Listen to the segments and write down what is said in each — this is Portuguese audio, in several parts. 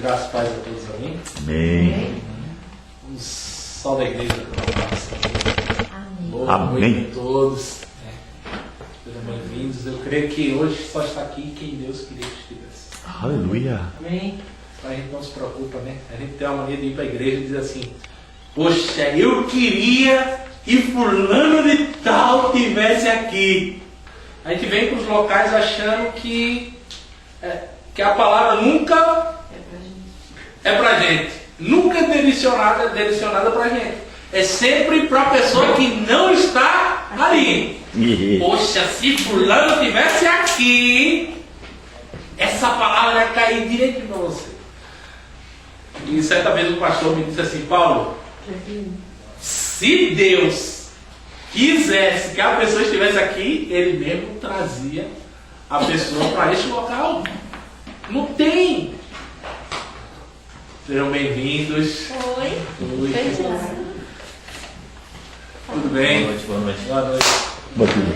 Graças e paz a todos, amém? Amém. Um salve da igreja. Boa Amém. noite a todos. Sejam bem-vindos. Eu creio que hoje só está aqui quem Deus queria que estivesse. Aleluia. Amém? A gente não se preocupa, né? A gente tem uma mania de ir para a igreja e dizer assim: poxa, eu queria que fulano de tal tivesse aqui. A gente vem para os locais achando que a palavra nunca é para gente. Nunca é direcionada para gente. É sempre para a pessoa que não está ali. Poxa, se fulano tivesse aqui, essa palavra ia cair direito para você. E certa vez o pastor me disse assim: Paulo, se Deus quisesse que a pessoa estivesse aqui, Ele mesmo trazia a pessoa para este local. Não tem. Sejam bem-vindos. Oi. Tudo bem? Boa noite. Boa noite. Boa noite.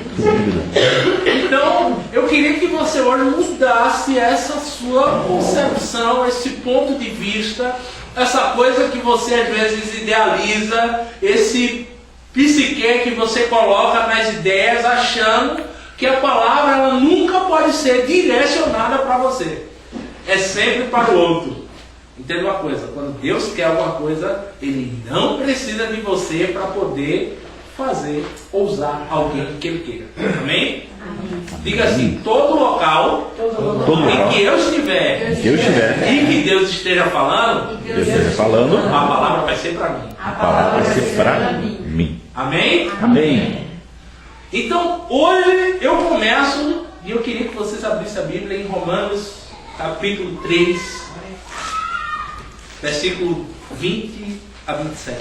Então, eu queria que você hoje mudasse essa sua concepção, esse ponto de vista, essa coisa que você às vezes idealiza, esse psique que você coloca nas ideias, achando que a palavra ela nunca pode ser direcionada para você. É sempre para o outro. Entenda uma coisa, quando Deus quer alguma coisa, Ele não precisa de você para poder fazer ou usar alguém que Ele queira. Amém? Diga assim: todo local em que eu estiver e que Deus esteja falando, a palavra vai ser para mim. A palavra vai ser para mim. Amém? Amém. Então, hoje eu começo e eu queria que vocês abrissem a Bíblia em Romanos, capítulo 3, versículo 20 a 27.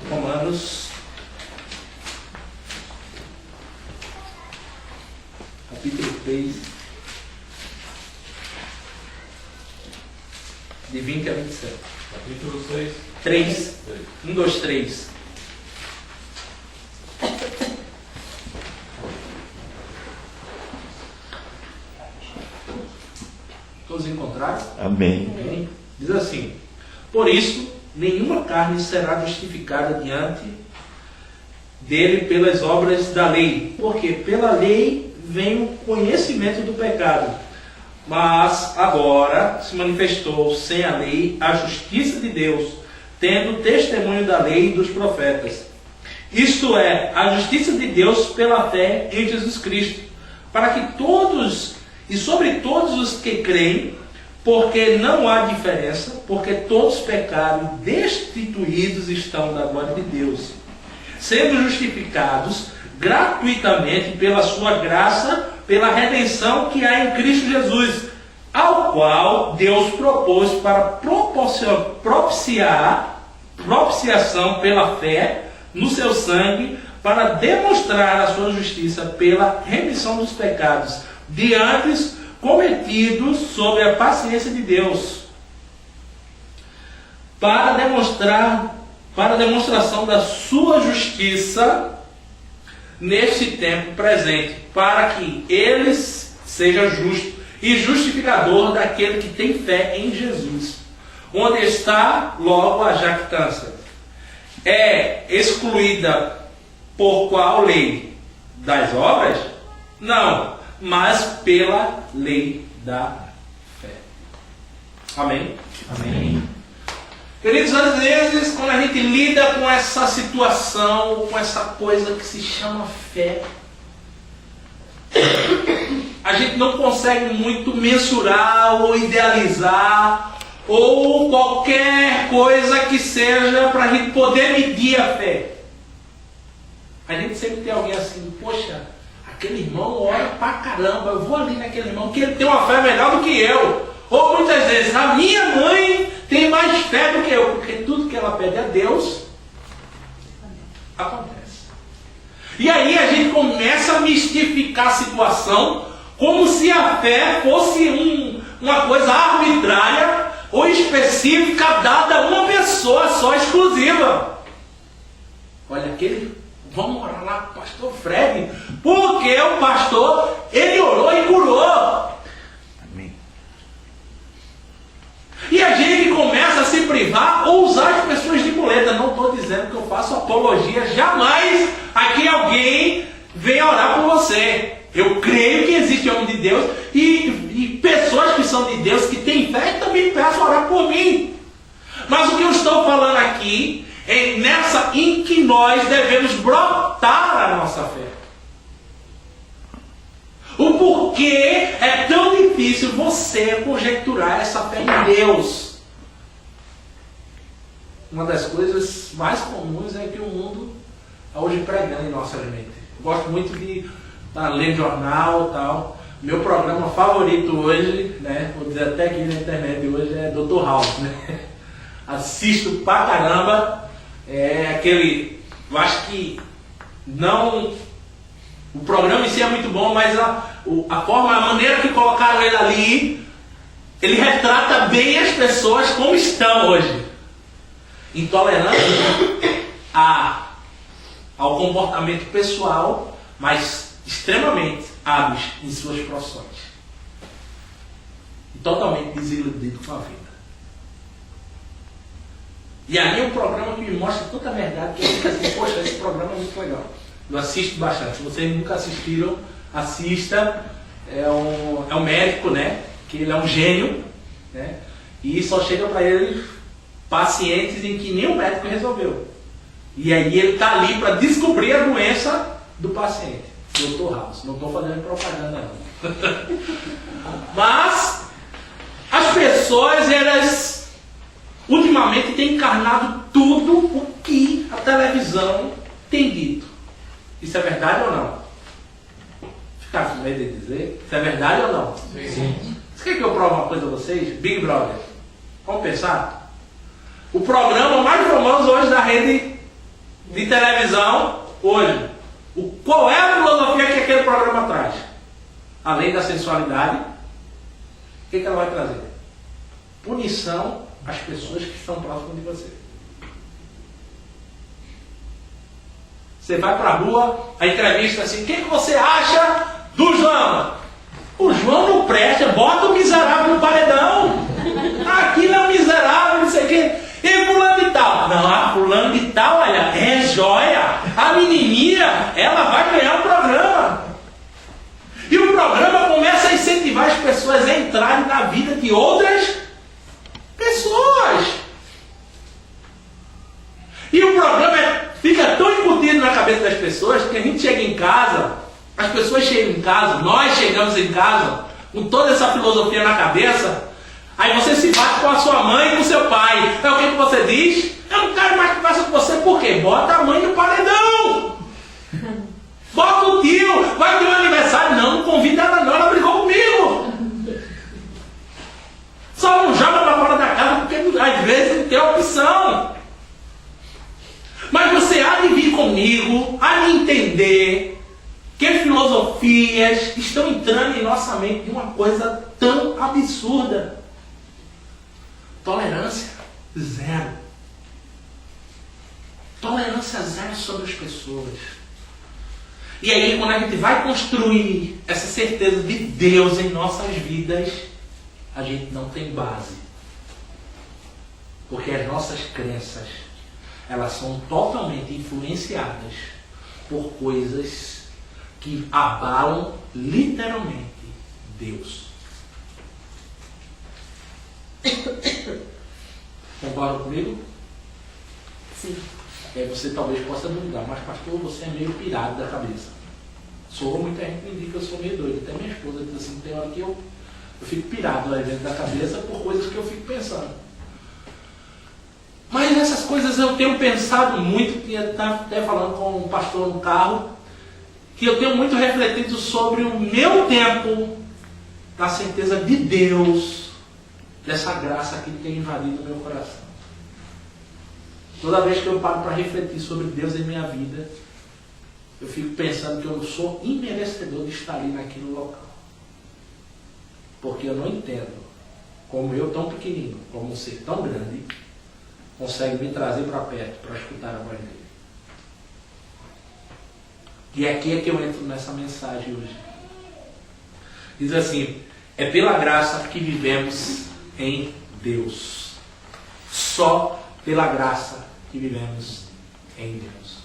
Romanos, capítulo 3, de 20 a 27. Capítulo 6. 3. 1, 2, 3. Todos encontraram? Amém. Amém? Diz assim: por isso, nenhuma carne será justificada diante dele pelas obras da lei, porque pela lei vem o conhecimento do pecado. Mas agora se manifestou sem a lei a justiça de Deus, tendo testemunho da lei e dos profetas. Isto é, a justiça de Deus pela fé em Jesus Cristo, para que todos e sobre todos os que creem, porque não há diferença, porque todos pecaram e destituídos estão da glória de Deus, sendo justificados gratuitamente pela sua graça, pela redenção que há em Cristo Jesus, ao qual Deus propôs para propiciação pela fé no seu sangue, para demonstrar a sua justiça pela remissão dos pecados de antes cometidos sob a paciência de Deus, para demonstração da sua justiça neste tempo presente, para que ele seja justo e justificador daquele que tem fé em Jesus. Onde está logo a jactância? É excluída por qual lei? Das obras? Não, mas pela lei da fé. Amém? Amém. Queridos, às vezes, quando a gente lida com essa situação, com essa coisa que se chama fé, a gente não consegue muito mensurar ou idealizar, ou qualquer coisa que seja para a gente poder medir a fé. A gente sempre tem alguém assim: poxa, aquele irmão ora pra caramba, eu vou ali naquele irmão que ele tem uma fé melhor do que eu. Ou muitas vezes, a minha mãe tem mais fé do que eu, porque tudo que ela pede a Deus acontece. E aí a gente começa a mistificar a situação como se a fé fosse uma coisa arbitrária ou específica dada a uma pessoa só, exclusiva. Olha, vamos orar lá com o pastor Fred, porque o pastor, ele orou e curou. Amém. privar ou usar as pessoas de muleta. Não estou dizendo que eu faço apologia jamais a que alguém venha orar por você. Eu creio que existe homem de Deus e pessoas que são de Deus, que têm fé, também peço orar por mim. Mas o que eu estou falando aqui é nessa em que nós devemos brotar a nossa fé. O porquê é tão difícil você conjecturar essa fé em Deus. Uma das coisas mais comuns é que o mundo está hoje pregando em nossa mente. Eu gosto muito de ler jornal e tal. Meu programa favorito hoje, né, vou dizer até aqui na internet hoje, é Dr. House, né? Assisto pra caramba. É aquele, eu acho que não, o programa em si é muito bom, mas a forma, a maneira que colocaram ele ali, ele retrata bem as pessoas como estão hoje. Intolerância ao comportamento pessoal, mas extremamente hábeis em suas profissões. E totalmente desiludido com a vida. E ali é um programa que me mostra tanta verdade que eu fico assim, poxa, esse programa é muito legal. Eu assisto bastante. Se vocês nunca assistiram, assista. É um médico, né? Que ele é um gênio, né? E só chega para ele pacientes em que nem o médico resolveu. E aí ele está ali para descobrir a doença do paciente. Dr. House. Não estou fazendo propaganda não. Mas as pessoas, elas ultimamente têm encarnado tudo o que a televisão tem dito. Isso é verdade ou não? Ficar com medo de dizer? Isso é verdade ou não? Sim. Você quer que eu prove uma coisa a vocês? Big Brother. Vamos pensar? O programa mais famoso hoje da rede de televisão, hoje. Qual é a filosofia que aquele programa traz? Além da sensualidade, o que ela vai trazer? Punição às pessoas que estão próximas de você. Você vai para a rua, a entrevista assim, o que você acha do João? O João não presta, bota o miserável no paredão. Aquilo é um miserável, não sei o quê. E fulano de tal? Não, a fulano de tal, olha, é joia. A menininha, ela vai ganhar o programa. E o programa começa a incentivar as pessoas a entrarem na vida de outras pessoas. E o programa fica tão incutido na cabeça das pessoas que a gente chega em casa, as pessoas chegam em casa, nós chegamos em casa com toda essa filosofia na cabeça. Aí você se bate com a sua mãe e com o seu pai. É o que você diz? Eu não quero mais conversa com você. Por quê? Bota a mãe no paredão. Bota o tio. Vai ter um aniversário. Não convida ela não. Ela brigou comigo. Só não joga para fora da casa porque às vezes não tem opção. Mas você há de vir comigo, há de entender que filosofias estão entrando em nossa mente de uma coisa tão absurda. Tolerância zero. Tolerância zero sobre as pessoas. E aí, quando a gente vai construir essa certeza de Deus em nossas vidas, a gente não tem base. Porque as nossas crenças, elas são totalmente influenciadas por coisas que abalam literalmente Deus. Concorda comigo? Sim. Aí você talvez possa duvidar, mas pastor, você é meio pirado da cabeça. Muita gente me diz que eu sou meio doido. Até minha esposa diz assim, tem hora que eu fico pirado lá dentro da cabeça por coisas que eu fico pensando. Mas essas coisas eu tenho pensado muito, tinha até falando com um pastor no carro, que eu tenho muito refletido sobre o meu tempo na certeza de Deus, dessa graça que tem invadido o meu coração. Toda vez que eu paro para refletir sobre Deus em minha vida, eu fico pensando que eu sou imerecedor de estar ali naquele local. Porque eu não entendo como eu, tão pequenino, como um ser tão grande, consegue me trazer para perto para escutar a voz dele. E aqui é que eu entro nessa mensagem hoje. Diz assim, é pela graça que vivemos em Deus. só pela graça que vivemos em Deus.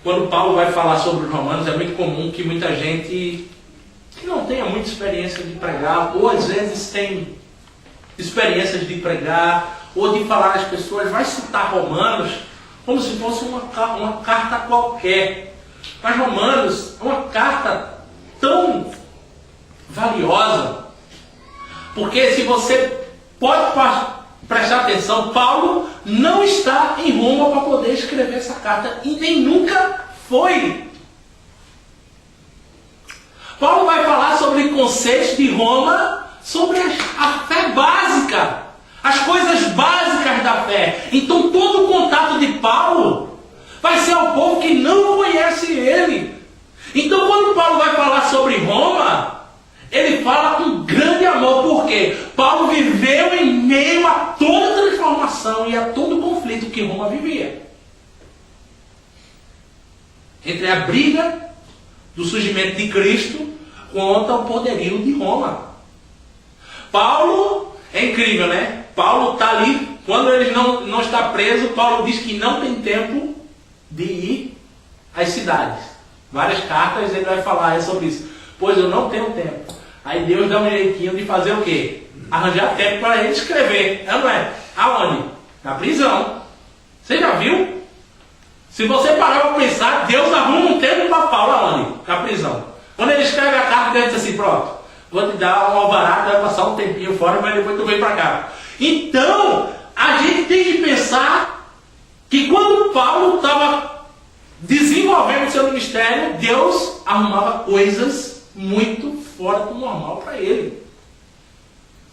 Quando Paulo vai falar sobre os romanos, é muito comum que muita gente que não tenha muita experiência de pregar, ou às vezes tem experiências de pregar, ou de falar às pessoas, vai citar Romanos como se fosse uma carta qualquer. Mas Romanos é uma carta tão valiosa, porque se você pode prestar atenção, Paulo não está em Roma para poder escrever essa carta, e nem nunca foi. Paulo vai falar sobre conceitos de Roma, sobre a fé básica, as coisas básicas da fé. Então todo o contato de Paulo vai ser ao povo que não conhece ele. Então quando Paulo vai falar sobre Roma, ele fala com grande amor, porque Paulo viveu em meio a toda a transformação e a todo o conflito que Roma vivia. Entre a briga do surgimento de Cristo contra o poderio de Roma. Paulo, é incrível, né? Paulo está ali, quando ele não está preso, Paulo diz que não tem tempo de ir às cidades. Várias cartas ele vai falar sobre isso. Pois eu não tenho tempo. Aí Deus dá um jeitinho de fazer o quê? Arranjar tempo para ele escrever. Não é? Aonde? Na prisão. Você já viu? Se você parar para pensar, Deus arruma um tempo para Paulo aonde? Na prisão. Quando ele escreve a carta, ele diz assim, pronto, vou te dar um alvará, vai passar um tempinho fora, mas depois tu vem para cá. Então, a gente tem que pensar que quando Paulo estava desenvolvendo seu ministério, Deus arrumava coisas muito fora do normal para ele.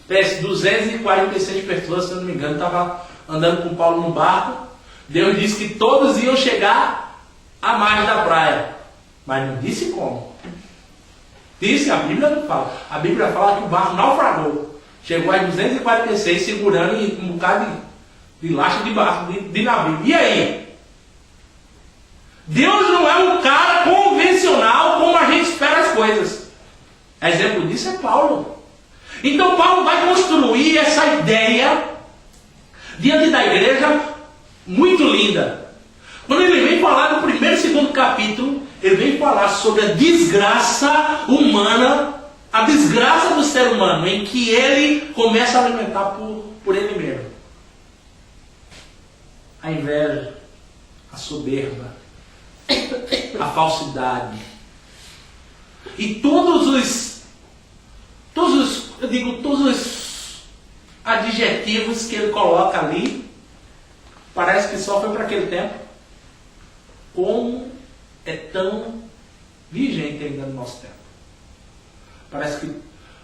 246 pessoas, se eu não me engano, estavam andando com Paulo no barco. Deus disse que todos iam chegar à margem da praia, mas não disse como. Disse, a Bíblia não fala. A Bíblia fala que o barco naufragou. Chegou a 246 segurando um bocado de laxa de barco, de navio. E aí? Deus não é um cara convencional como a gente espera as coisas. Exemplo disso é Paulo. Então Paulo vai construir essa ideia diante da igreja muito linda. Quando ele vem falar no primeiro e segundo capítulo, ele vem falar sobre a desgraça humana, a desgraça do ser humano, em que ele começa a alimentar por ele mesmo. A inveja, a soberba, a falsidade. E todos os adjetivos que ele coloca ali, parece que só foi para aquele tempo. Como é tão vigente ainda no nosso tempo. Parece que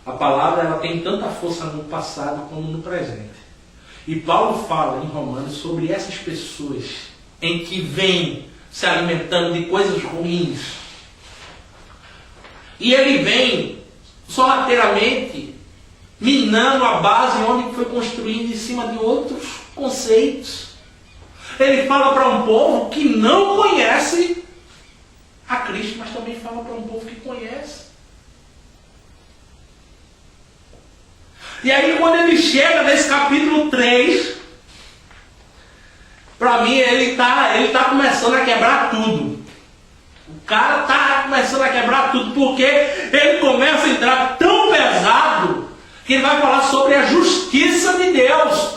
a palavra ela tem tanta força no passado como no presente. E Paulo fala em Romanos sobre essas pessoas em que vêm se alimentando de coisas ruins. E ele vem sorrateiramente minando a base onde foi construindo em cima de outros conceitos. Ele fala para um povo que não conhece a Cristo, mas também fala para um povo que conhece. E aí quando ele chega nesse capítulo 3, para mim ele está começando a quebrar tudo. O cara está começando a quebrar tudo, porque ele começa a entrar tão pesado que ele vai falar sobre a justiça de Deus.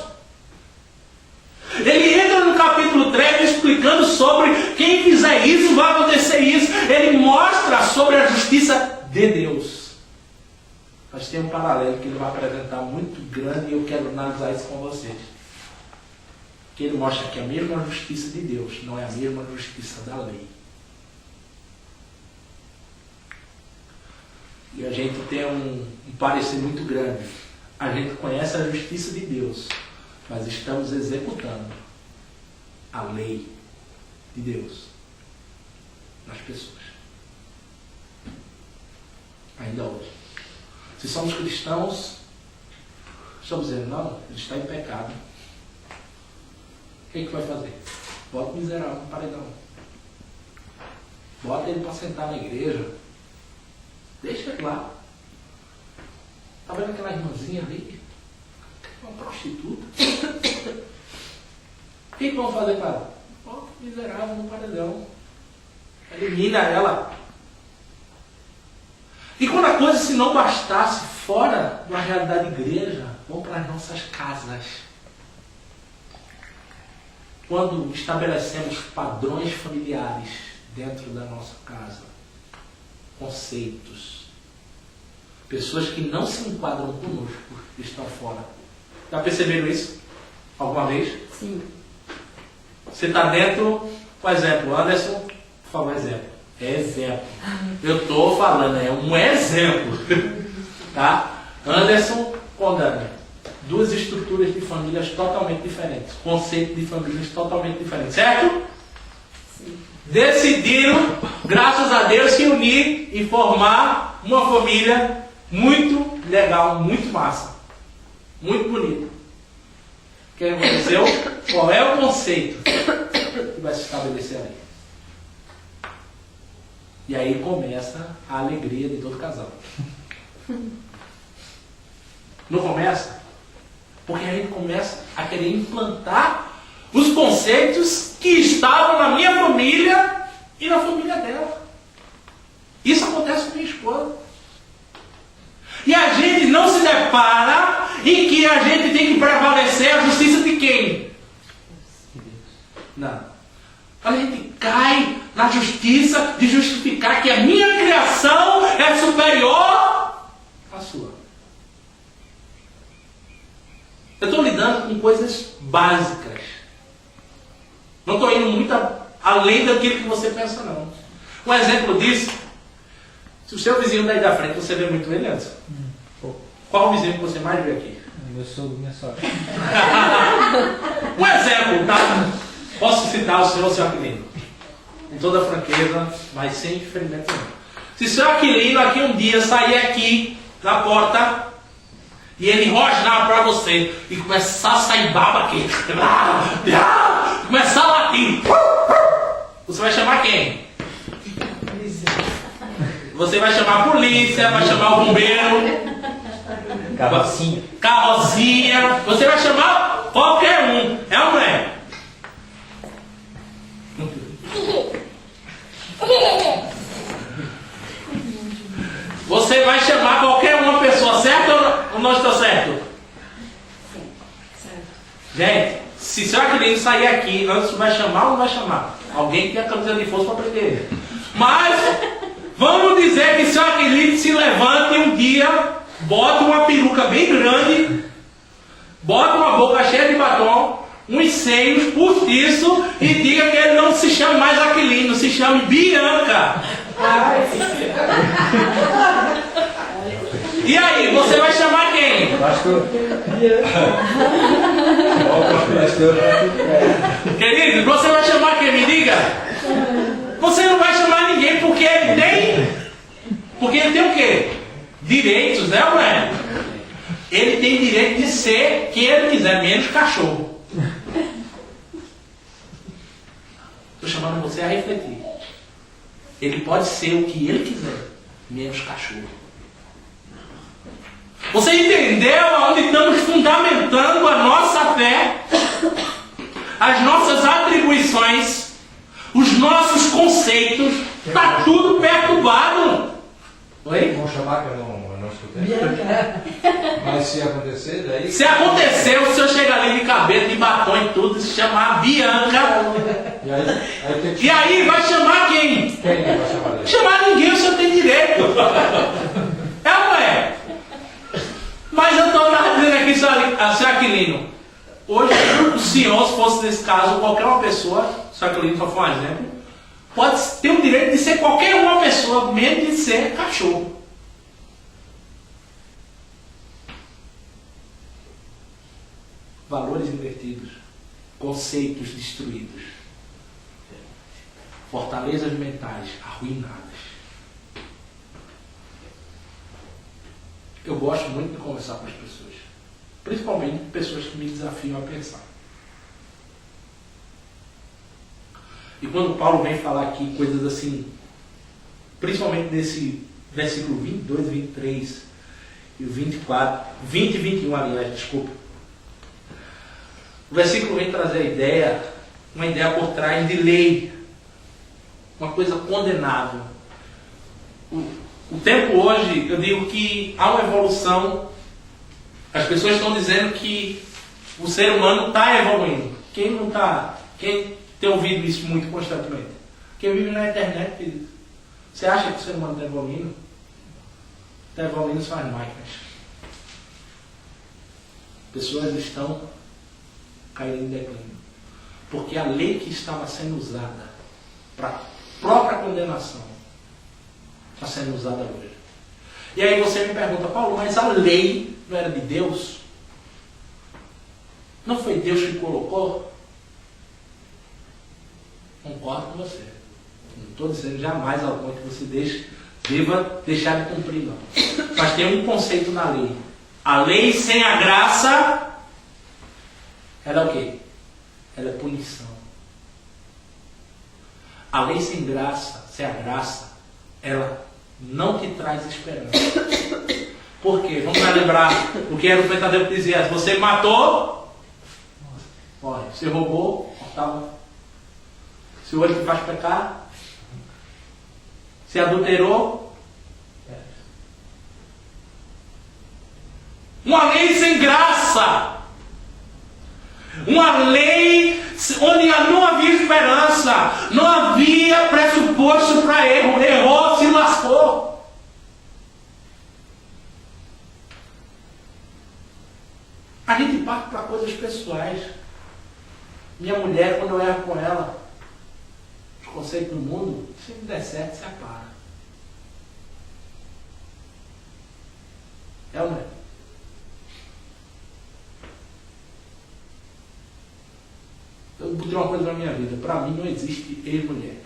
Ele entra no capítulo 3 explicando sobre quem fizer isso, vai acontecer isso. Ele mostra sobre a justiça de Deus. Mas tem um paralelo que ele vai apresentar muito grande e eu quero analisar isso com vocês. Que ele mostra que a mesma justiça de Deus não é a mesma justiça da lei. E a gente tem um parecer muito grande. A gente conhece a justiça de Deus, mas estamos executando a lei de Deus nas pessoas. Ainda hoje. Se somos cristãos, estamos dizendo, não, ele está em pecado. O que vai fazer? Bota o miserável no paredão. Bota ele para sentar na igreja. Deixa ele lá. Está vendo aquela irmãzinha ali? prostituta. O que vão fazer com ela? Ó, miserável no paredão. Elimina ela. E quando a coisa se não bastasse fora da realidade da igreja, vamos para as nossas casas. Quando estabelecemos padrões familiares dentro da nossa casa, conceitos, pessoas que não se enquadram conosco estão fora. Já perceberam isso? Alguma vez? Sim. Você está dentro, por exemplo, Anderson, por favor, exemplo. É exemplo. Eu estou falando, é um exemplo. Tá? Anderson com Dani. Duas estruturas de famílias totalmente diferentes. Conceito de famílias totalmente diferentes. Certo? Sim. Decidiram, graças a Deus, se unir e formar uma família muito legal, muito massa. Muito bonita. O que aconteceu? Qual é o conceito que vai se estabelecer aí? E aí começa a alegria de todo casal. Não começa? Porque a gente começa a querer implantar os conceitos que estavam na minha família e na família dela. Isso acontece com minha esposa. E a gente não se depara em que a gente tem que prevalecer a justiça de quem? Não. A gente cai na justiça de justificar que a minha criação é superior à sua. Eu estou lidando com coisas básicas. Não estou indo muito além daquilo que você pensa, não. Um exemplo disso, se o seu vizinho daí da frente, você vê muito ele antes. Qual o vizinho que você mais vê aqui? Meu sogro, minha sogra. Um exemplo, tá? Posso citar o senhor Aquilino. Com toda a franqueza, mas sem ferimento nenhum. Se o senhor Aquilino aqui um dia sair aqui na porta e ele rosnar para você e começar a sair baba aqui, começar a latir, você vai chamar quem? Você vai chamar a polícia, vai chamar o bombeiro, carrocinha, você vai chamar qualquer um. É ou não é? Você vai chamar qualquer uma pessoa, certo ou não estou certo? Sim. Certo. Gente, se o senhor Aquilino sair aqui, antes vai chamar ou não vai chamar? Alguém que tem a camisa de força para prender ele. Mas, vamos dizer que o senhor Aquilino se levante um dia, bota uma peruca bem grande, bota uma boca cheia de batom, uns seios postiços e diga que ele não se chama mais Aquilino, se chama Bianca. E aí, você vai chamar quem? Pastor. Querido, você vai chamar quem? Me diga. Você não vai chamar ninguém porque ele tem o quê? Direitos, né, ou é? Ele tem direito de ser quem ele quiser, menos cachorro. Estou chamando você a refletir. Ele pode ser o que ele quiser, menos cachorro. Você entendeu aonde estamos fundamentando a nossa fé, as nossas atribuições, os nossos conceitos? Está tudo perturbado. Oi? Vamos chamar que eu não escutei. Mas se acontecer, daí. Se acontecer, o senhor chega ali de cabelo, de batom e tudo, se chamar Bianca. E aí tem que E aí vai chamar quem? Quem vai chamar dele? Chamar ninguém, o senhor tem direito. É ou não é? Mas eu estou dizendo aqui, senhor Aquilino, hoje o senhor, se fosse nesse caso, qualquer uma pessoa, senhor Aquilino só foi um exemplo, pode ter o direito de ser qualquer uma pessoa, menos de ser cachorro. Valores invertidos, conceitos destruídos, fortalezas mentais arruinadas. Eu gosto muito de conversar com as pessoas, principalmente pessoas que me desafiam a pensar. E quando Paulo vem falar aqui coisas assim, principalmente nesse versículo 22, 23 e o 24, 20 e 21, aliás, desculpa. O versículo vem trazer uma ideia por trás de lei, uma coisa condenável. O tempo hoje, eu digo que há uma evolução. As pessoas estão dizendo que o ser humano está evoluindo. Quem não está? Quem tem ouvido isso muito constantemente? Quem vive na internet, querido. Você acha que o ser humano está evoluindo? Está evoluindo são as máquinas. Pessoas estão caindo em declínio. Porque a lei que estava sendo usada para a própria condenação está sendo usada hoje. E aí você me pergunta, Paulo, mas a lei não era de Deus? Não foi Deus que colocou? Concordo com você. Não estou dizendo jamais ao ponto que você deva deixar de cumprir, não. Mas tem um conceito na lei. A lei sem a graça, ela é o quê? Ela é punição. A lei sem graça, sem a graça, ela não te traz esperança. Por quê? Vamos lembrar o que era o pentateuco que dizia: você matou, morre. Você roubou, mortal. Se o olho te faz pecar, se adulterou, uma lei sem graça. Uma lei onde não havia esperança, não havia pressuposto para erro. Errou, se lascou. A gente parte para coisas pessoais. Minha mulher, quando eu erro com ela, os conceitos do mundo, se não der certo, se apara. É ou não é? Eu vou dizer uma coisa na minha vida. Para mim não existe ex-mulher.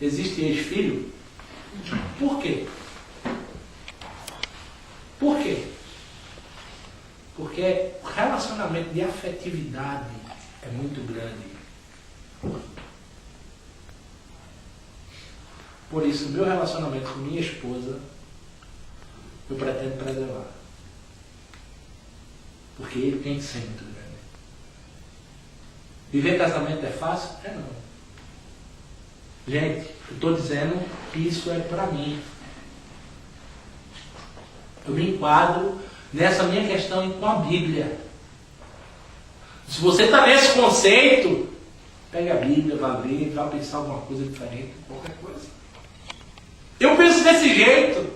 Existe ex-filho? Por quê? Por quê? Porque o relacionamento de afetividade é muito grande. Por isso, o meu relacionamento com minha esposa, eu pretendo preservar. Porque ele tem que ser muito grande. Viver casamento é fácil? É não. Gente, eu estou dizendo que isso é para mim. Eu me enquadro nessa minha questão com a Bíblia. Se você está nesse conceito, pega a Bíblia, vá ler, vá pensar alguma coisa diferente, qualquer coisa. Eu penso desse jeito.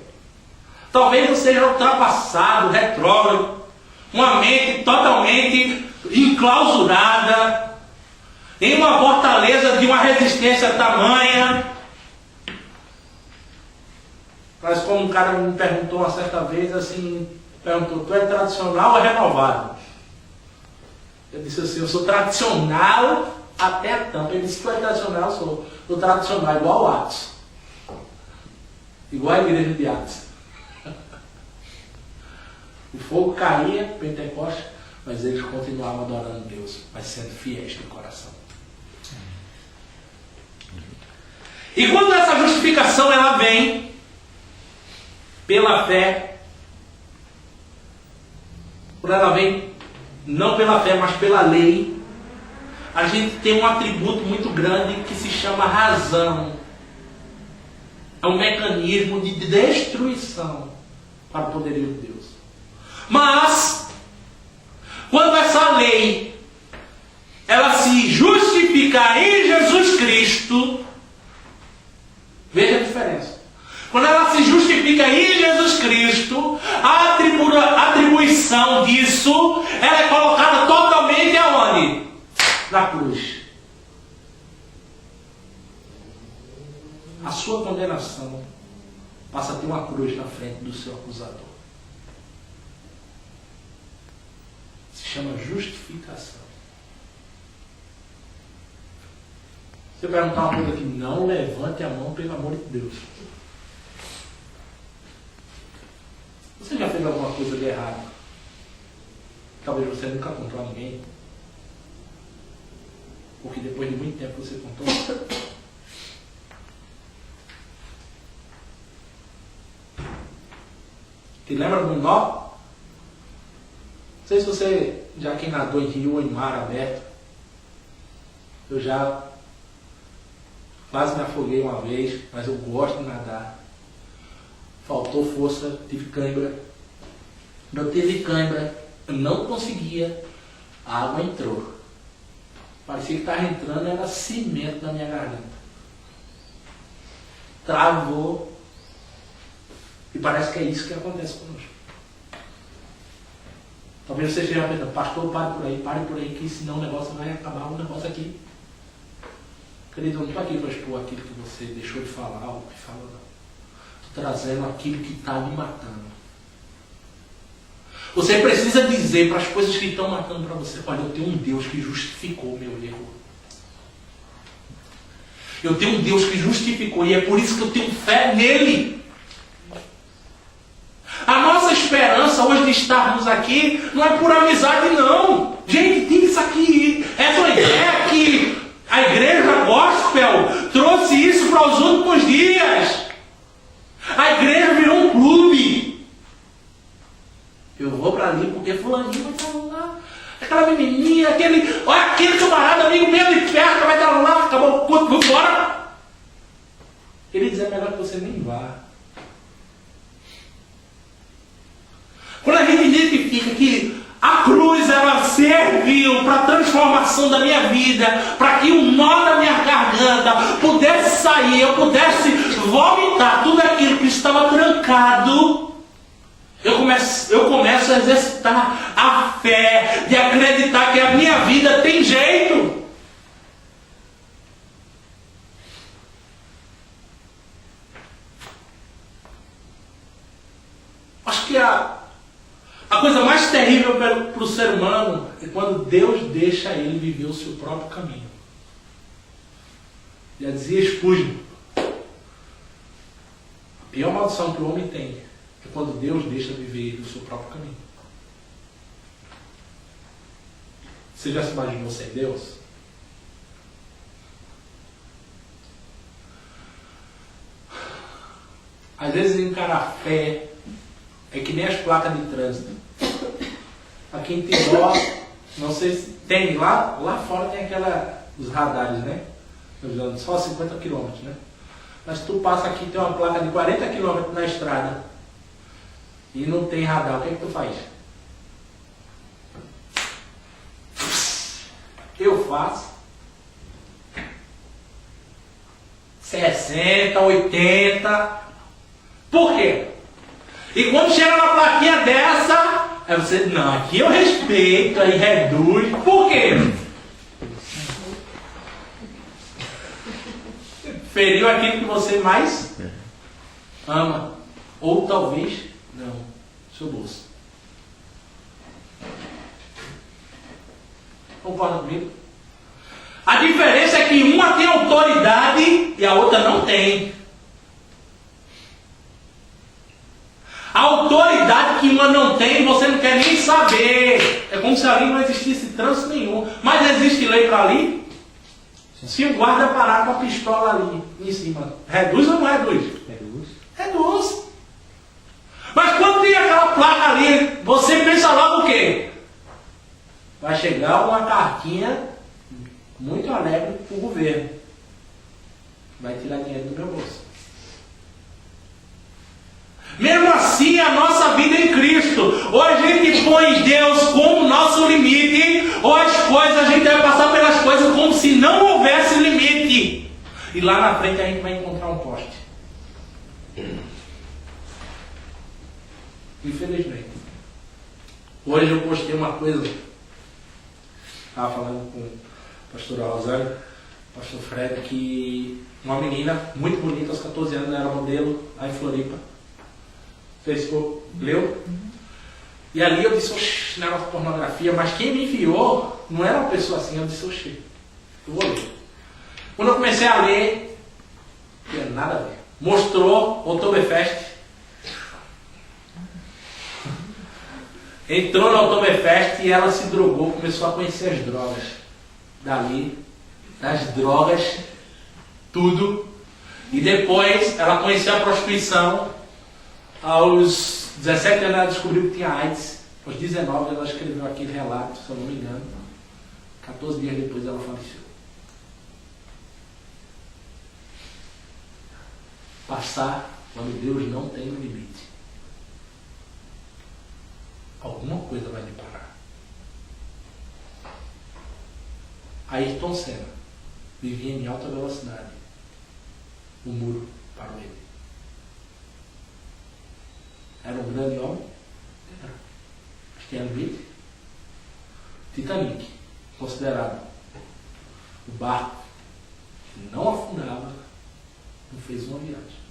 Talvez eu seja ultrapassado, retrógrado, uma mente totalmente enclausurada em uma fortaleza de uma resistência tamanha. Mas como um cara me perguntou uma certa vez, assim, perguntou, tu é tradicional ou renovado? Eu disse assim, eu sou tradicional até a tampa. Ele disse, tu é tradicional? Eu sou tradicional, igual o Atos. Igual a igreja de Atos. O fogo caía, Pentecoste, mas eles continuavam adorando Deus, mas sendo fiéis de coração. E quando essa justificação ela vem pela fé, quando ela vem não pela fé, mas pela lei, a gente tem um atributo muito grande que se chama razão. É um mecanismo de destruição para o poderio de Deus. Mas, quando essa lei ela se justifica em Jesus Cristo, veja a diferença. Quando ela se justifica em Jesus Cristo, a atribuição disso ela é colocada totalmente aonde? Na cruz. A sua condenação passa a ter uma cruz na frente do seu acusador. Se chama justificação. Se eu perguntar uma coisa aqui, não levante a mão, pelo amor de Deus. Você já fez alguma coisa de errado? Talvez você nunca contou a ninguém. Porque depois de muito tempo você contou. Te lembra do nó? Não sei se você já quem nadou em rio ou em mar aberto, eu já quase me afoguei uma vez, mas eu gosto de nadar. Faltou força, tive cãibra. Eu tive cãibra, eu não conseguia, a água entrou. Parecia que estava entrando, era cimento na minha garganta. Travou. E parece que é isso que acontece conosco. Talvez você esteja pensando, pastor, pare por aí, que senão o negócio vai acabar, o negócio aqui. Querido, eu não estou aqui para expor aquilo que você deixou de falar, ou que falou, não. Estou trazendo aquilo que está me matando. Você precisa dizer para as coisas que estão matando para você, olha, eu tenho um Deus que justificou o meu erro. Eu tenho um Deus que justificou e é por isso que eu tenho fé nele. A nossa esperança hoje de estarmos aqui não é por amizade, não. Gente, tem isso aqui. Essa ideia que a igreja gospel trouxe isso para os últimos dias. A igreja virou um clube. Eu vou para ali porque fulaninho vai estar lá. Aquela menininha, aquele camarada amigo meu ali perto vai estar lá. Acabou o culto, vamos embora. Ele diz, é melhor que você nem vá. Quando a gente identifica que a cruz ela serviu para a transformação da minha vida, para que o nó da minha garganta pudesse sair, eu pudesse vomitar tudo aquilo que estava trancado, eu começo a exercitar a fé de acreditar que a minha vida tem jeito. Acho que a coisa mais terrível para o ser humano é quando Deus deixa ele viver o seu próprio caminho. Já dizia Spurgeon, a pior maldição que o homem tem é quando Deus deixa viver ele o seu próprio caminho. Você já se imaginou ser Deus? Às vezes encarar a fé é que nem as placas de trânsito. Aqui em Timó, não sei se tem, lá fora tem os radares, né? Só 50 km, né? Mas tu passa aqui, tem uma placa de 40 km na estrada e não tem radar, o que é que tu faz? Eu faço 60, 80. Por quê? E quando chega uma plaquinha dessa, aí você, não, aqui eu respeito, aí reduz. Por quê? Feriu aquilo que você mais ama. Ou talvez, não, seu bolso. Concorda comigo? A diferença é que uma tem autoridade e a outra não tem. A autoridade que uma não tem, você não quer nem saber. É como se ali não existisse trânsito nenhum. Mas existe lei para ali? Se o guarda parar com a pistola ali em cima, reduz ou não reduz? Reduz. Mas quando tem aquela placa ali, você pensa logo o quê? Vai chegar uma cartinha muito alegre para o governo. Vai tirar dinheiro do meu bolso. Mesmo assim, a nossa vida em Cristo, ou a gente põe Deus como nosso limite, ou as coisas, a gente vai passar pelas coisas como se não houvesse limite. E lá na frente a gente vai encontrar um poste. Infelizmente. Hoje eu postei uma coisa, estava falando com o pastor Rosário, pastor Fred, que uma menina muito bonita, aos 14 anos, era modelo lá em Floripa. Facebook, leu? E ali eu disse, oxi, negócio de pornografia, mas quem me enviou não era uma pessoa assim, eu disse, oxi, eu vou ler. Quando eu comecei a ler, não tinha nada a ver. Mostrou Oktoberfest. Entrou no Oktoberfest e ela se drogou, começou a conhecer as drogas. Dali, das drogas, tudo. E depois ela conheceu a prostituição. Aos 17 anos ela descobriu que tinha AIDS. Aos 19 ela escreveu aquele relato, se eu não me engano. 14 dias depois ela faleceu. Passar quando Deus não tem um limite. Alguma coisa vai lhe parar. Ayrton Senna vivia em alta velocidade. O muro parou ele. Era um grande homem? Era. Mas tinha limite. Titanic, considerado o barco que não afundava, não fez uma viagem.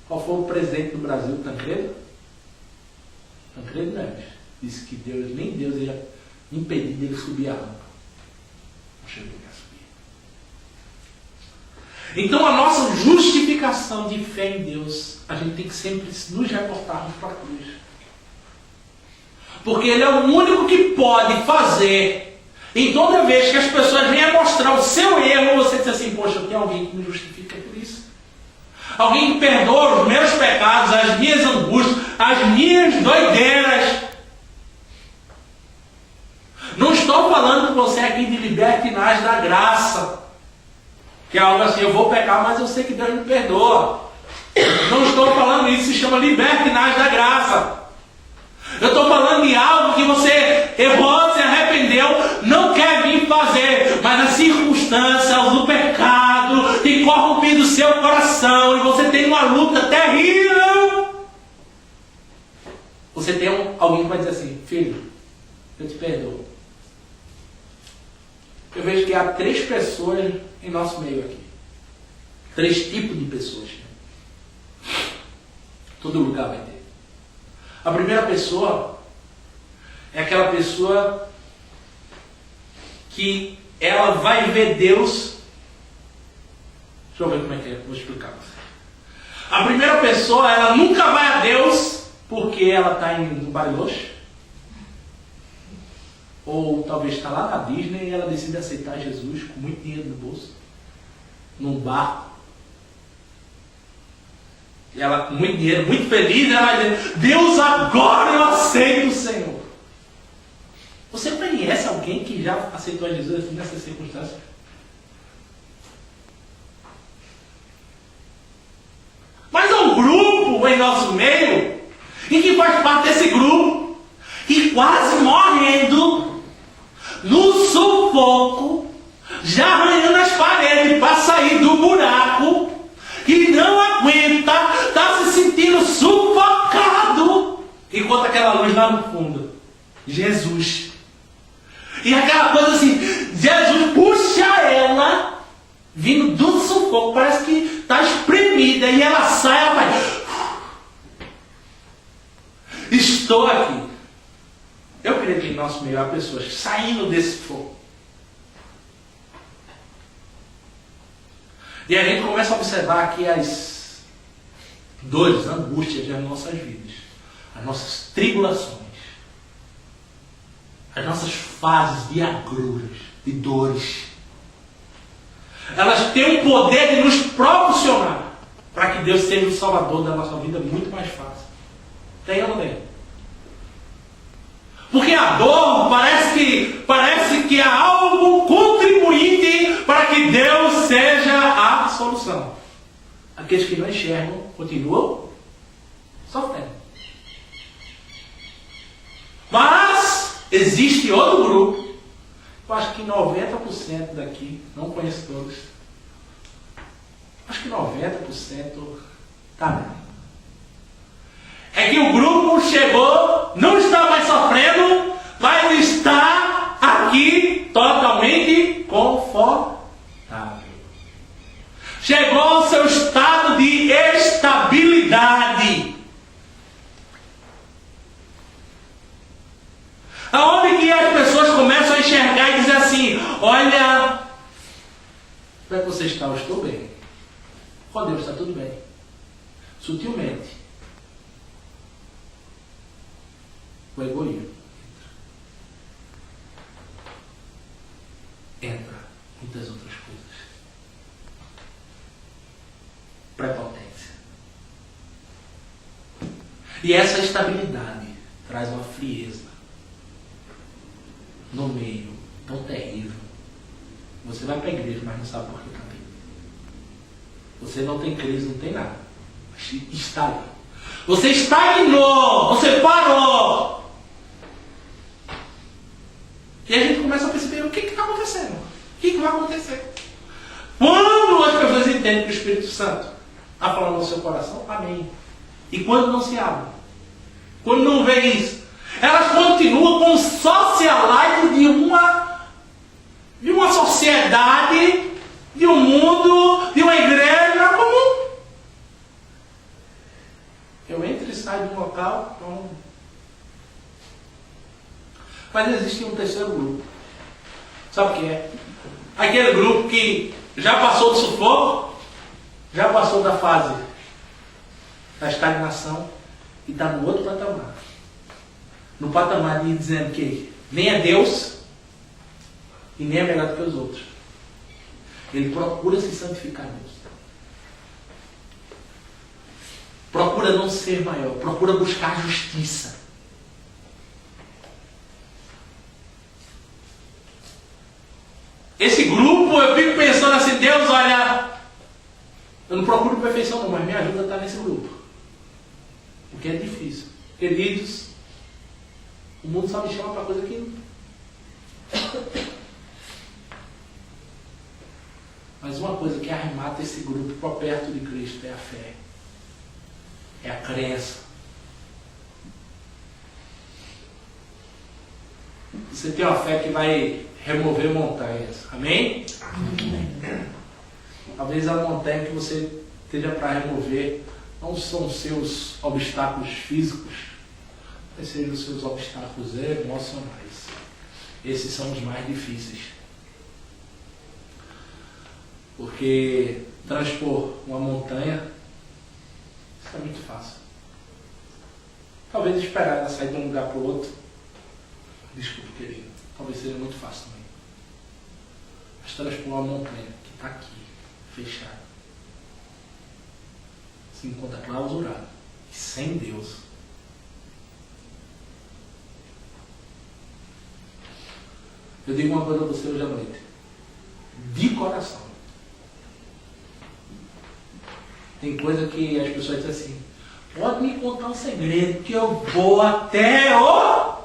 Qual foi o presidente do Brasil? Tancredo? Tancredo Neves. Disse que nem Deus ia impedir dele subir a rampa. Não chegou a subir. Então a nossa justificação de fé em Deus, a gente tem que sempre nos reportarmos para a cruz. Porque Ele é o único que pode fazer. E toda vez que as pessoas venham mostrar o seu erro, você diz assim, poxa, eu tenho alguém que me justifica por isso. Alguém que perdoa os meus pecados, as minhas angústias, as minhas doideiras. Não estou falando com você aqui de libertinagem da graça. Que é algo assim, eu vou pecar, mas eu sei que Deus me perdoa. Não estou falando isso, se chama libertinagem da graça. Eu estou falando de algo que você errou, se arrependeu, não quer vir fazer, mas as circunstâncias do pecado tem corrompido o seu coração e você tem uma luta terrível. Você tem alguém que vai dizer assim, filho, eu te perdoo. Eu vejo que há 3 pessoas em nosso meio aqui. 3 tipos de pessoas. Todo lugar vai ter. A primeira pessoa é aquela pessoa que ela vai ver Deus. Deixa eu ver como é que é, vou explicar para você. A primeira pessoa, ela nunca vai a Deus porque ela está no Bariloche. Ou talvez está lá na Disney e ela decide aceitar Jesus com muito dinheiro no bolso. Num barco. E ela com muito dinheiro, muito feliz, ela vai dizer, Deus, agora eu aceito o Senhor. Você conhece alguém que já aceitou Jesus assim nessas circunstâncias? Mas há um grupo em nosso meio, em que faz parte desse grupo, e quase morrendo, no sufoco, já arranhando as paredes para sair do buraco, que não aguenta, está se sentindo sufocado, enquanto aquela luz lá no fundo, Jesus. E aquela coisa assim, Jesus puxa ela, vindo do sufoco, parece que está espremida, e ela sai, ela vai, estou aqui. Eu creio que em nosso meio há pessoas saindo desse fogo. E a gente começa a observar aqui as dores, angústias das nossas vidas, as nossas tribulações, as nossas fases de agruras, de dores. Elas têm o poder de nos propulsionar para que Deus seja o salvador da nossa vida muito mais fácil. Tem ou não tem? Porque a dor parece que há algo contribuinte para que Deus seja a solução. Aqueles que não enxergam continuam sofrendo. Mas existe outro grupo, eu acho que 90% daqui, não conheço todos, acho que 90% está bem. É que o grupo chegou, não está mais sofrendo, mas está aqui totalmente confortável. Chegou ao seu estado de estabilidade. Aonde que as pessoas começam a enxergar e dizer assim, olha, como é que você está? Eu estou bem. Com Deus está tudo bem. Sutilmente. O egoísmo entra muitas outras coisas. Prepotência. E essa estabilidade traz uma frieza no meio tão terrível. Você vai para a igreja, mas não sabe por que está ali. Você não tem crise, não tem nada. Mas está ali. Você estagnou, você parou. E a gente começa a perceber o que está acontecendo. O que vai acontecer? Quando as pessoas entendem que o Espírito Santo está falando no seu coração, amém. E quando não se abre, quando não vê isso, elas continuam com o socialite de uma sociedade, de um mundo, de uma igreja comum. Eu entro e saio de um local, então... Mas existe um terceiro grupo. Sabe o que é? Aquele grupo que já passou do sufoco, já passou da fase da estagnação e está no outro patamar. No patamar de dizendo que nem é Deus e nem é melhor do que os outros. Ele procura se santificar a Deus. Procura não ser maior, procura buscar justiça. Esse grupo, eu fico pensando assim, Deus, olha, eu não procuro perfeição não, mas me ajuda a estar nesse grupo. Porque é difícil. Queridos, o mundo só me chama para coisa que... Mas uma coisa que arremata esse grupo para perto de Cristo é a fé. É a crença. Você tem uma fé que vai remover montanhas. Amém? Amém. Talvez a montanha que você esteja para remover não são seus obstáculos físicos, mas sejam os seus obstáculos emocionais. Esses são os mais difíceis. Porque transpor uma montanha, isso é muito fácil. Talvez esperar ela sair de um lugar para o outro. Desculpe, querido. Talvez seja muito fácil também. Mas transpor uma montanha que está aqui, fechada, se encontra clausurada e sem Deus. Eu digo uma coisa a você hoje à noite. De coração. Tem coisa que as pessoas dizem assim, pode me contar um segredo que eu vou até o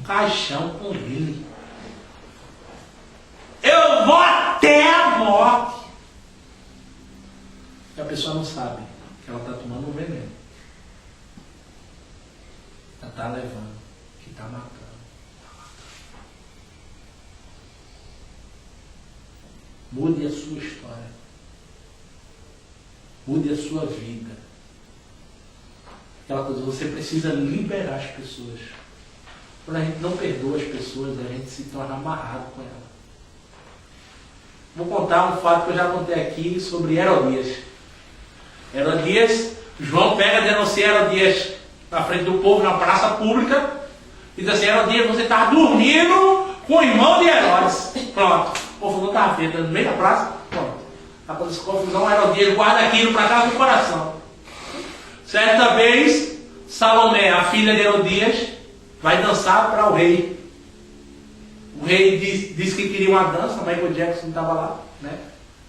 caixão com ele. Eu vou até a morte. E a pessoa não sabe que ela está tomando um veneno. Ela está levando, que está matando. Mude a sua história. Mude a sua vida. Aquela coisa, você precisa liberar as pessoas. Quando a gente não perdoa as pessoas, a gente se torna amarrado com elas. Vou contar um fato que eu já contei aqui sobre Herodias. Herodias, João pega, denuncia Herodias na frente do povo, na praça pública, e diz assim, Herodias, você estava dormindo com o irmão de Herodes. Pronto. O povo não estava feito no meio da praça. Pronto. Após essa confusão, Herodias guarda aquilo para casa do coração. Certa vez, Salomé, a filha de Herodias, vai dançar para o rei. O rei disse que queria uma dança, Michael Jackson estava lá, né?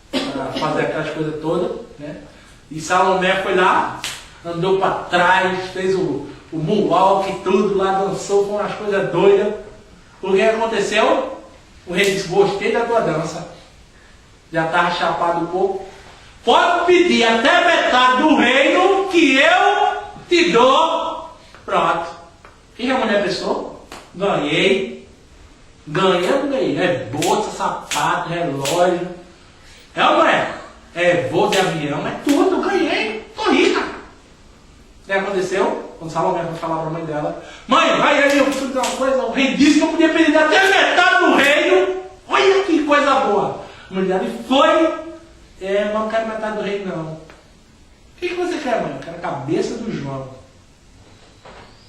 Para fazer aquelas coisas todas, né? E Salomé foi lá, andou para trás, fez o moonwalk e tudo lá, dançou com umas coisas doidas. O que aconteceu? O rei disse, gostei da tua dança. Já estava chapado um pouco. Pode pedir até metade do reino que eu te dou. Pronto. O que a mulher pensou? Ganhei. Ganhando, ganhei. É bolsa, sapato, relógio. É ou não é? É voo de avião, é tudo. Ganhei. Tô rica. O que aconteceu? Quando Salomé foi falar para a mãe dela, mãe, vai aí, eu preciso dizer uma coisa. O rei disse que eu podia pedir até metade do reino. Olha que coisa boa. A mulher dele foi. Mas não quero metade do reino, não. O que você quer, mãe? Eu quero a cabeça do João.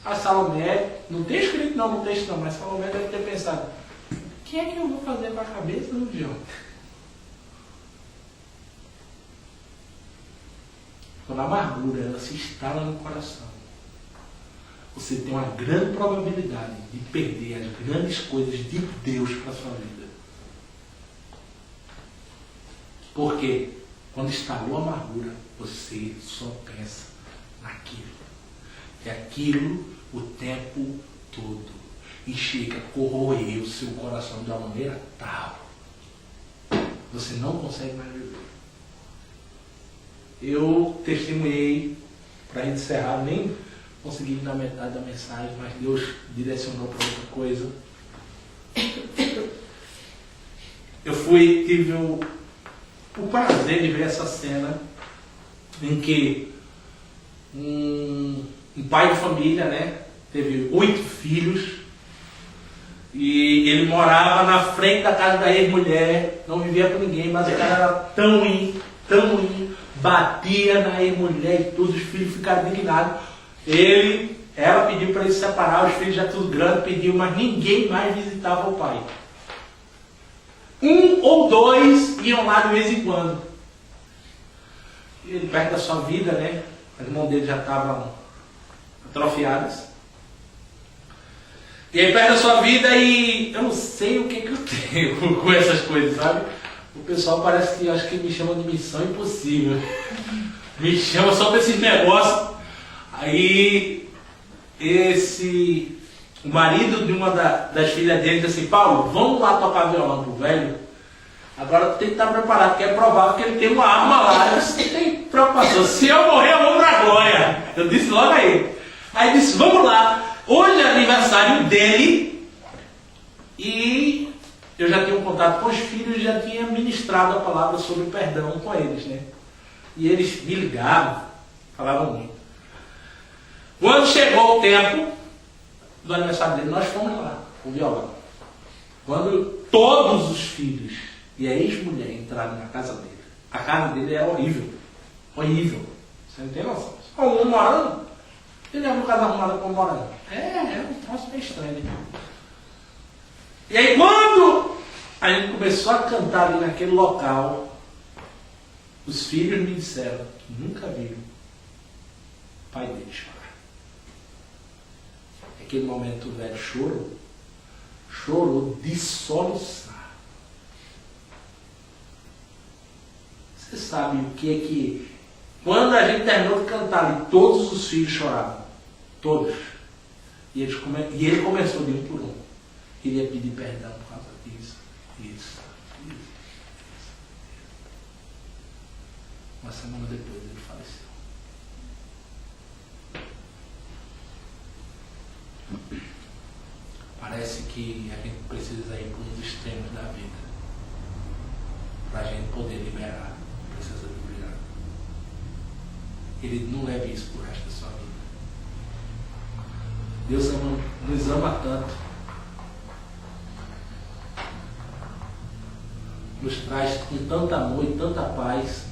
A Salomé, não tem escrito não no texto não, mas Salomé deve ter pensado, o que é que eu vou fazer com a cabeça do João? Quando a amargura, ela se instala no coração. você tem uma grande probabilidade de perder as grandes coisas de Deus para a sua vida. Porque quando instalou a amargura, você só pensa naquilo. E aquilo o tempo todo. E chega a corroer o seu coração de uma maneira tal. Você não consegue mais viver. Eu testemunhei, para encerrar, nem consegui ir na metade da mensagem, mas Deus direcionou para outra coisa. Eu tive o prazer de ver essa cena em que um pai de família, né, teve 8 filhos e ele morava na frente da casa da ex-mulher, não vivia com ninguém, mas o cara era tão ruim, batia na ex-mulher e tudo, os filhos ficaram indignados. Ela pediu para ele se separar, os filhos já tudo grande, pediu, mas ninguém mais visitava o pai. 1 ou 2 iam lá de vez em quando. Ele, perto da sua vida, né? As mãos dele já estavam atrofiadas. E aí, perto da sua vida, e eu não sei o que eu tenho com essas coisas, sabe? O pessoal parece que acho que me chama de missão impossível. Me chama só para esses negócios. Aí, o marido de uma das filhas dele disse assim: Paulo, vamos lá tocar violão pro velho? Agora tu tem que estar preparado, porque é provável que ele tenha uma arma lá. Eu disse: não tem preocupação, se eu morrer eu vou pra glória. Eu disse logo a ele. Aí disse: vamos lá. Hoje é aniversário dele e eu já tinha um contato com os filhos e já tinha ministrado a palavra sobre perdão com eles, né? E eles me ligavam, falavam muito. Quando chegou o tempo do aniversário dele, nós fomos lá, com o violão. Quando todos os filhos e a ex-mulher entraram na casa dele, a casa dele é horrível. Horrível. Você não tem noção. Só um morando. Ele abriu casa arrumada com um morando. É um troço meio estranho. Né? E aí quando a gente começou a cantar ali naquele local, os filhos me disseram que nunca viram o pai dele chorar. Naquele momento o velho chorou de soluçar. Você sabe o que é que... Quando a gente terminou de cantar ali, todos os filhos choravam. Todos. E ele começou de um por um. Queria pedir perdão por causa disso. Uma semana depois ele faleceu. Parece que a gente precisa ir para um dos extremos da vida. Para a gente poder liberar. Precisa liberar. Ele não leve isso para o resto da sua vida. Deus nos ama tanto. Nos traz com tanto amor e tanta paz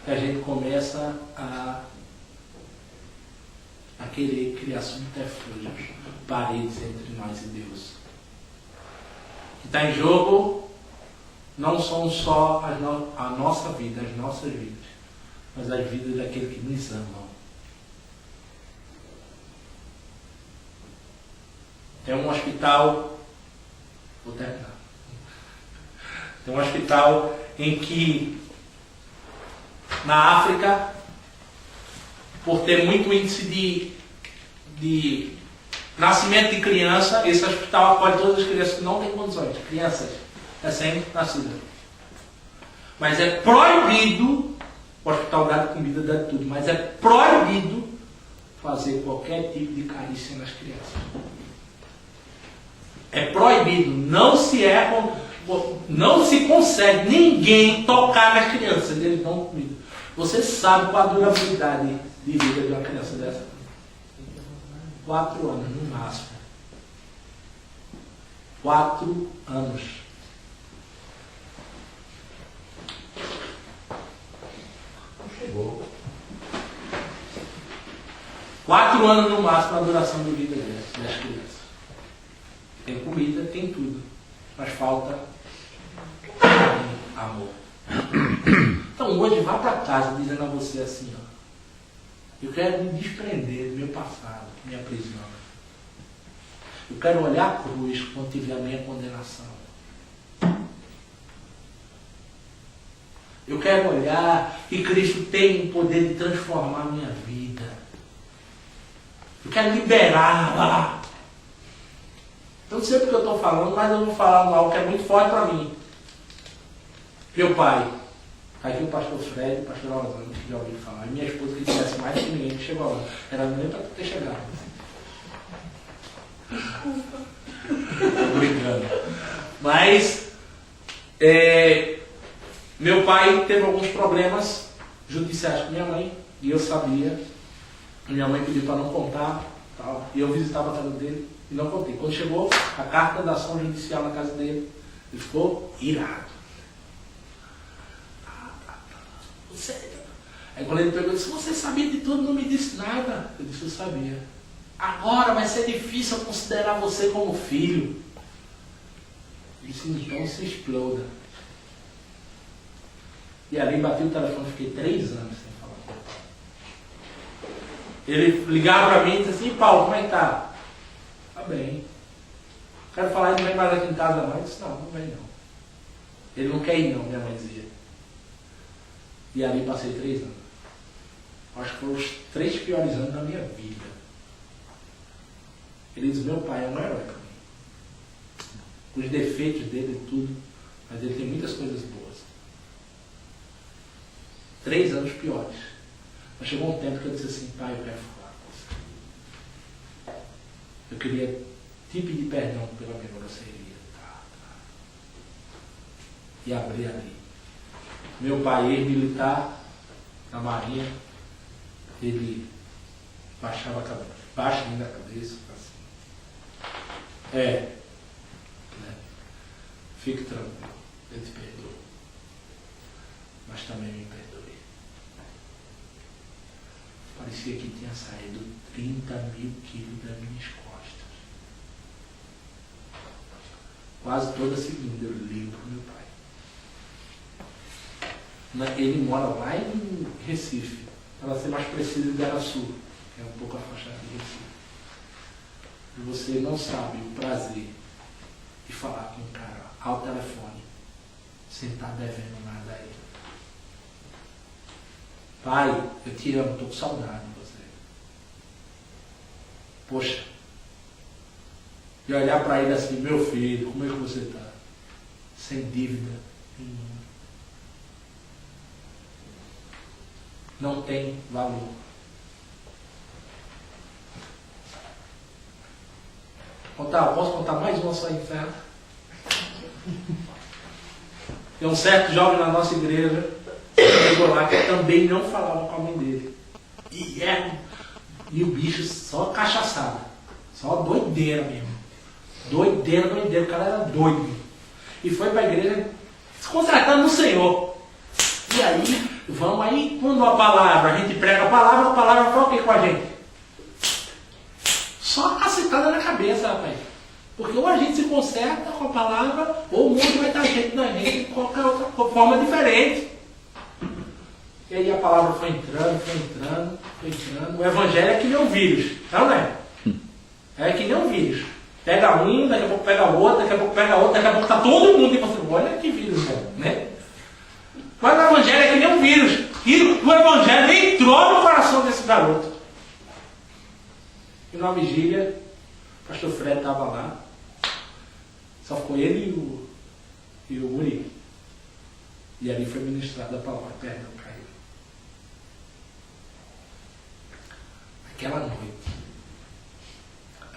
que a gente começa a querer criar subterfúgios, paredes entre nós e Deus. O que está em jogo não são só a nossa vida, as nossas vidas, mas as vidas daqueles que nos amam. Tem um hospital, vou terminar. Tem um hospital em que, na África, por ter muito índice de nascimento de criança, esse hospital acolhe todas as crianças que não têm condições, crianças recém-nascidas. Mas é proibido, o hospital dá de comida, dá de tudo, mas é proibido fazer qualquer tipo de carícia nas crianças. É proibido, não se consegue ninguém tocar nas crianças, eles dão comida. Você sabe qual a durabilidade de vida de uma criança dessa? 4 anos no máximo. 4 anos. Chegou. 4 anos no máximo a duração de vida das crianças. Tem comida, tem tudo. Mas falta amor. Então hoje vá para casa dizendo a você assim, ó, Eu quero me desprender do meu passado, minha prisão. Eu quero olhar a cruz quando tiver a minha condenação. Eu quero olhar que Cristo tem o poder de transformar a minha vida. Eu quero liberar. Eu não sei porque eu estou falando, mas eu vou falar algo que é muito forte para mim. Meu pai, aqui o pastor Fred e o pastor Rosana, que já ouviram falar. E minha esposa que tivesse mais que ninguém que chegou lá. Era nem para ter chegado. Estou brincando. Mas, meu pai teve alguns problemas judiciais com minha mãe. E eu sabia. Minha mãe pediu para não contar. Tal, e eu visitava a casa dele e não contei. Quando chegou a carta da ação judicial na casa dele, ele ficou irado. Aí quando ele perguntou, disse, você sabia de tudo, não me disse nada. Eu disse, eu sabia. Agora vai ser difícil eu considerar você como filho. Eu disse, então se exploda. E ali bati o telefone, fiquei 3 anos sem falar com ele. Ele ligava para mim e disse assim, Paulo, como é que tá? Tá bem. Quero falar, ele não vem mais aqui em casa não. Eu disse, não vem não. Ele não quer ir não, minha mãe dizia. E ali passei 3 anos. Acho que foram os 3 piores anos da minha vida. Ele diz, meu pai é um herói para mim. Os defeitos dele e tudo, mas ele tem muitas coisas boas. 3 anos piores. Mas chegou um tempo que eu disse assim, pai, eu quero falar com você. Eu queria te pedir perdão pela minha grosseria. E abri ali. Meu pai, ex-militar, na marinha, ele baixava a cabeça, baixa ainda a cabeça, assim. Né? Fique tranquilo, eu te perdoo. Mas também me perdoe. Parecia que tinha saído 30 mil quilos das minhas costas. Quase toda segunda eu ligo para o meu pai. Ele mora lá em Recife, para ser mais preciso, em Igaraçu, que é um pouco afastado de Recife. E você não sabe o prazer de falar com um cara ao telefone, sem estar devendo nada a ele. Pai, eu te amo, estou com saudade de você. Poxa. E olhar para ele assim, meu filho, como é que você está? Sem dívida nenhuma. Não tem valor. Posso contar mais uma só em ferro? Tem um certo jovem na nossa igreja que chegou lá que também não falava com a mãe dele. E o bicho só cachaçada. Só doideira mesmo. Doideira. O cara era doido. E foi para a igreja se consertando no Senhor. E aí, vamos aí, quando a palavra, a gente prega a palavra fala o que com a gente? Só cacetada na cabeça, rapaz. Porque ou a gente se conserta com a palavra, ou o mundo vai dar jeito na gente de qualquer outra forma diferente. E aí a palavra foi entrando. O evangelho é que nem um vírus, não é? É que nem um vírus. Pega um, daqui a pouco pega outro, daqui a pouco pega outro, daqui a pouco está todo mundo e você, olha que vírus, né? Mas o evangelho é que nem um vírus. E o evangelho entrou no coração desse garoto. E numa vigília, o pastor Fred estava lá. Só ficou ele e o Muri. E ali foi ministrada a palavra, perdão para ele. Aquela noite,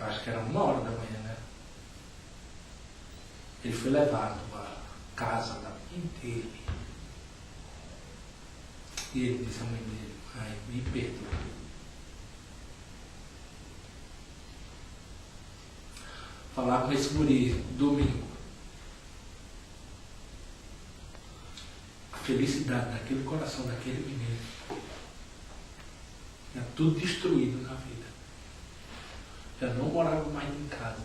eu acho que era 1h da manhã, né? Ele foi levado à casa da mãe dele. E ele disse à mãe dele, ai, me perdoa. Falar com esse guri domingo. A felicidade daquele coração, daquele menino. Tinha tudo destruído na vida. Já não morava mais em casa.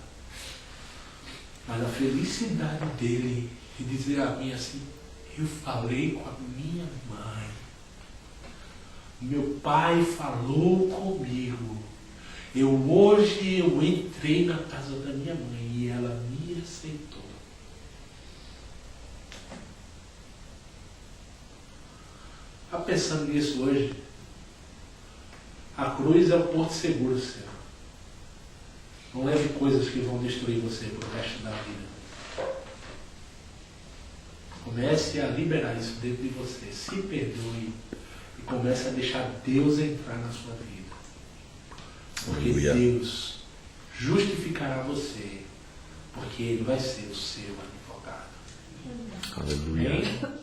Mas a felicidade dele de dizer a mim assim, eu falei com a minha mãe. Meu pai falou comigo. Hoje eu entrei na casa da minha mãe e ela me aceitou. Está pensando nisso hoje? A cruz é o porto seguro seu. Não leve coisas que vão destruir você pro resto da vida. Comece a liberar isso dentro de você. Se perdoe e comece a deixar Deus entrar na sua vida. Porque Aleluia. Deus justificará você, porque Ele vai ser o seu advogado. Aleluia. Amém?